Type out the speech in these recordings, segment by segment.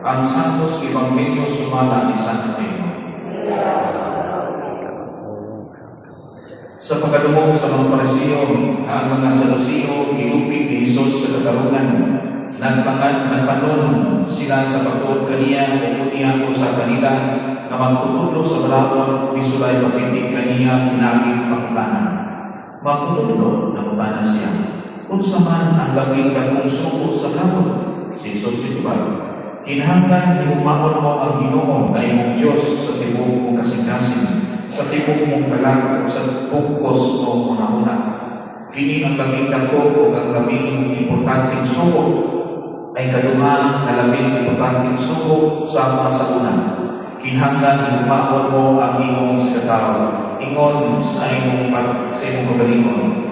Ang Santos Ebanghelyo sumala ni San Mateo. Sa pagkalumog sa mga Pariseo, ang mga Saduceo gilupig ni Jesus sa katarungan. Nagpanon sila sa pagtuod kaniya o niya ko sa kanila na magtutudlo sa balakon misulay pakitig kaniya pinaging pangutanan. Magtutudlo na utana siya. Kung saman ang labing dakong suko sa balakon, si Jesus nitubag. Kinahanglan himumaon mo ang Ginoo na imong Diyos sa tibok mong kasing-kasing, sa tibok mong kalag o sa bukos mo una-una. Kini ang labing dako o ang labing importanteng suko ay kaduha na labing importanteng suko sama sa una. Kinahanglan himumaon mo ang imong sikataw, ingon sa imong kagalingon.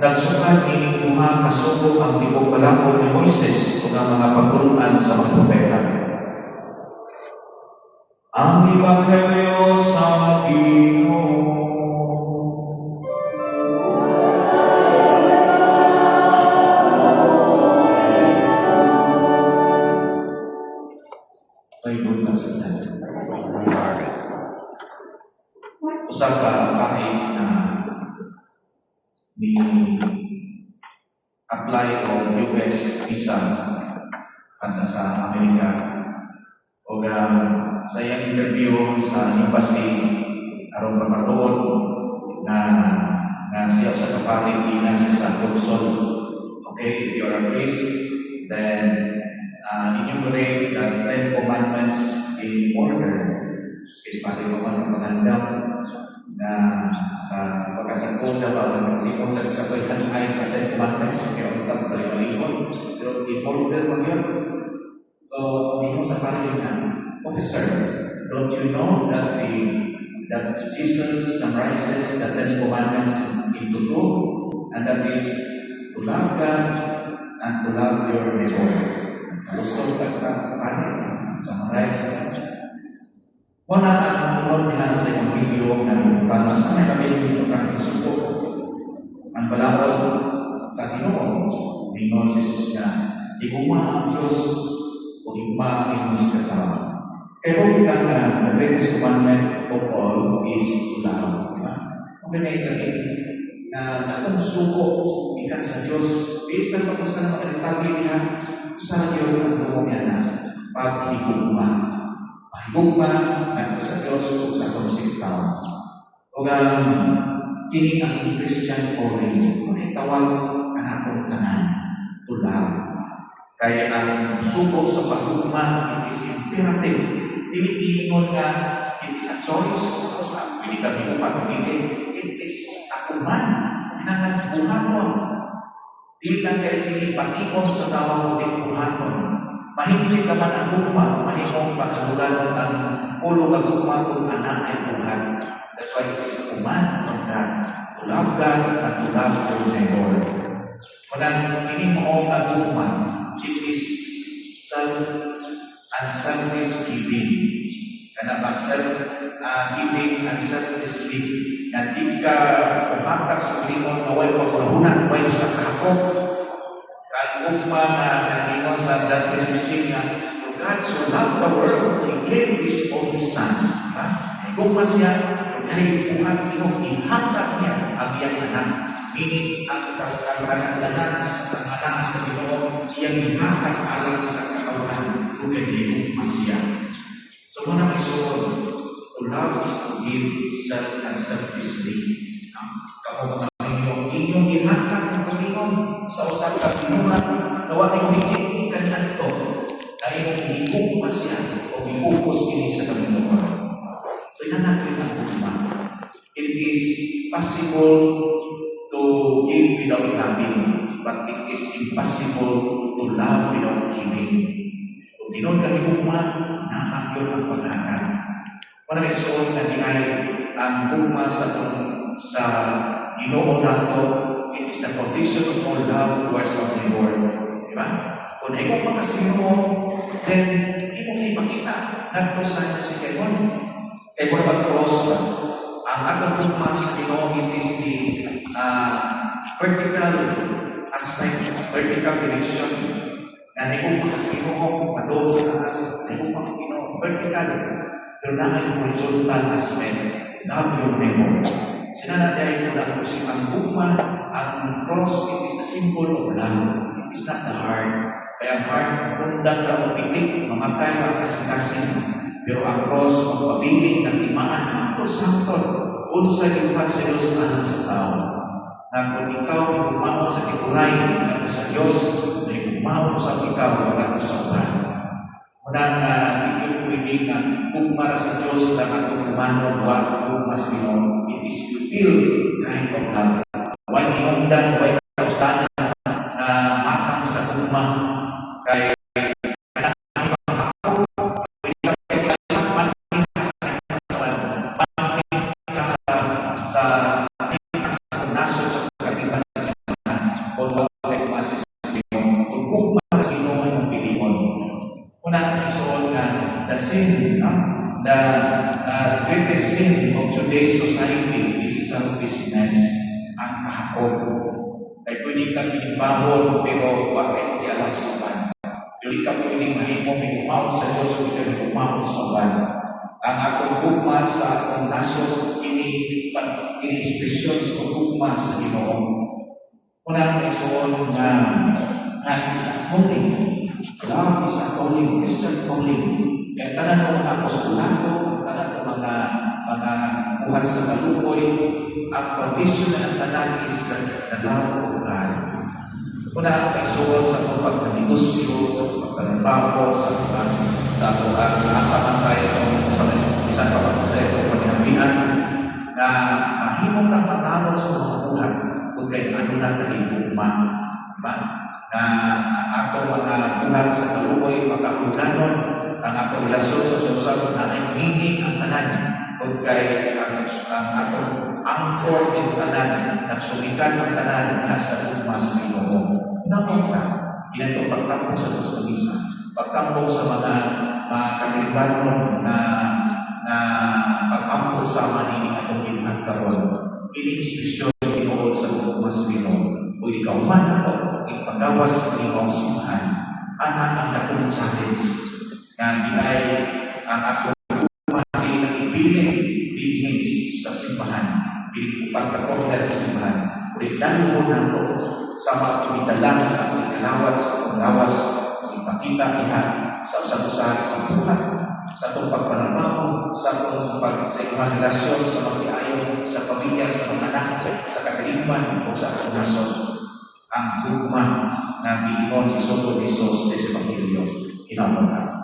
Nagsukat ining duha kasuko ang tibok balakon ni Moises o ang mga pagtulunan sa mga propeta. Ang Ebanghelyo sa Ginoo. Ay, buta sa tayo. Usa ka kahit na ni apply o US visa at sa Amerika o sa iyang interview sa embassy aron papatuod na siya sa kapalit na siya sa Tucson. Okay, if you are a priest, then enumerate the 10 commandments in order. Kasi pati mo man ang pangandam na sa pagkasangko sa pagkakalimon sa kasapalitan ay sa 10 commandments kaya ang tapos dari malimon pero in order mo yun. So, hindi mo sa pari na officer, don't you know that Jesus summarizes the 10 commandments into 2, and that is to love God and to love your neighbor. Also, pari summarize wala ang unod nila sa Ebanghelyo na tanong sa may kami importante suko. Ang balakon sa Ginoo, ningon si Jesus na iguma ang Diyos o iguma ang imong sikataw. Kaya po kita na the greatest commandment of all is to love. Ang ganay na akong suko ikan sa Diyos, bisan pa po sa makalitagi niya sa Diyos ang tuwag niya na paghigugma. Paghigugma na sa Diyos o sa konsiktaw. O kini ang Christian calling, kung itawag kanakong tanan, to love. Kaya ang suko sa paghugma, it is imperative. Dili-ingon nga, it is a choice. Pili ka higugma, it is a command. Kinangan buhaton. Dili lang kayo pinipatikon sa tawag ng buhaton. Mahimli ka man ang hugma, mahimong pagkalugan ang ulo ng hugma kung anak ay buhat. That's why it is a command of God to love God and to love your neighbor. Kung hindi mo ang hugma, it is self-unselfish giving. Kaya mag-self-giving and selflessly na di ka umaktak sa pilimon na huwag pagpahunan, huwag sa kakot. Hugma na naningon sa John 3:16 na God so loved the world, He gave His only Son. Hugma siya, dahil buhat inong ihatag niya ang iyang anak. Meaning, ang kagandanan sa anak sa Ginoo, iyang ihatag alang sa katawan kung hugma siya. So, muna may suod, to love is to give self and selflessly. Kapag inyong ihatag ng Panginoon sa usap ka pinuhan, nawa ay hindi kanyan ito na iyong ihigugma siya o ihugos ini sa Panginoon. So, inanakin ang hugma. It is possible to give without loving, but it is impossible to love without giving. Kung tinon ka hugma, nakakyon ang paghatag. Para may suod na dinay ang hugma sa Ginoo nato, it is the foundation of all love towards our neighbor. Diba? Kung ikaw pa kasi Ginoo, then imo kayo makita nagpusan na si Kevon. Kaya mo naman cross ang atong hugma sa Ginoo, it is the vertical aspect, vertical direction. Na ikaw pa kasi Ginoo, madog sa taas, vertical. Pero na ay horizontal aspect. Love your neighbor. Sinanadyayin ko na kung si ang bukman, ang cross, it is the symbol of love. It is not the heart. Kaya ang heart, undang na umitik, mamatay ang kasing-kasing. Pero ang cross, magpabiling ng imaan hangtod-hangtod. Unsa iuhat sa Diyos anak sa tao. Na kung ikaw ay umamon sa tikuray na sa Diyos, ay umamon sa ikaw na sa ulan. Unang tigil ko hindi na kung para sa Diyos na atong umano, kung mas binon, it is fulfill kind of love. Huwag inundan, huwag kaustanan na matang sa umang. Kaya the greatest sin of today's society is selfishness, ang kahakot. Ay pwede kang inibahon, pero bakit di alam sa ban? Pwede ka pwedeng mahimong umawag sa Diyos, pwede ka umawag sa ban. Ang akong gugma sa akong nasod, ini expression sa gugma sa Ginoo. Unang isuon na isa calling. Love is a calling, Christian calling. Ang tanan ng mga apostolato, ang tanan ng mga buhat sa kalukoy, ang condition ng tanan is the love of God. Una ang isuon sa pagpapanegosyo, sa pagpapanagbago, sa asaman tayo sa isang kapag-usay o pagpapanabihan na mahimong ng matalo sa mga buhat kung kayo ano na talibugma. Diba? Na ang atong mga buhat sa kalukoy, makahuganon, ang atong relasyon sa Diyos na ay meaning ang tanan kung kay ang atong angkor ng tanan, nagsumikan ang tanan na sa mas Ginoo. Naman ka, kinatong pagtambong sa Diyos ng isa, pagtambong sa mga katilibanon na pag-ampol sa manining atong impact karon. Ini-expresyon Ginoo sa mas Ginoo. O ikaw man ako, ipagawas sa iyong simbahan, anak ang natulong sa atin na dinay ang atong pumati ng ipiling bignis sa simbahan, piling pagkakorder sa simbahan. Ulit lalo mo na ito sa mga tumitalang at ikalawat sa panggawas, ipakita niya sa usagusahan sa buhat, sa itong pagpanamao, sa itong relasyon, sa mag-iayon, sa pamilya, sa mga anak, sa kataliman o sa atong nasod. Ang hukma na Panginoon Isus sa Evangelyo. Hinamon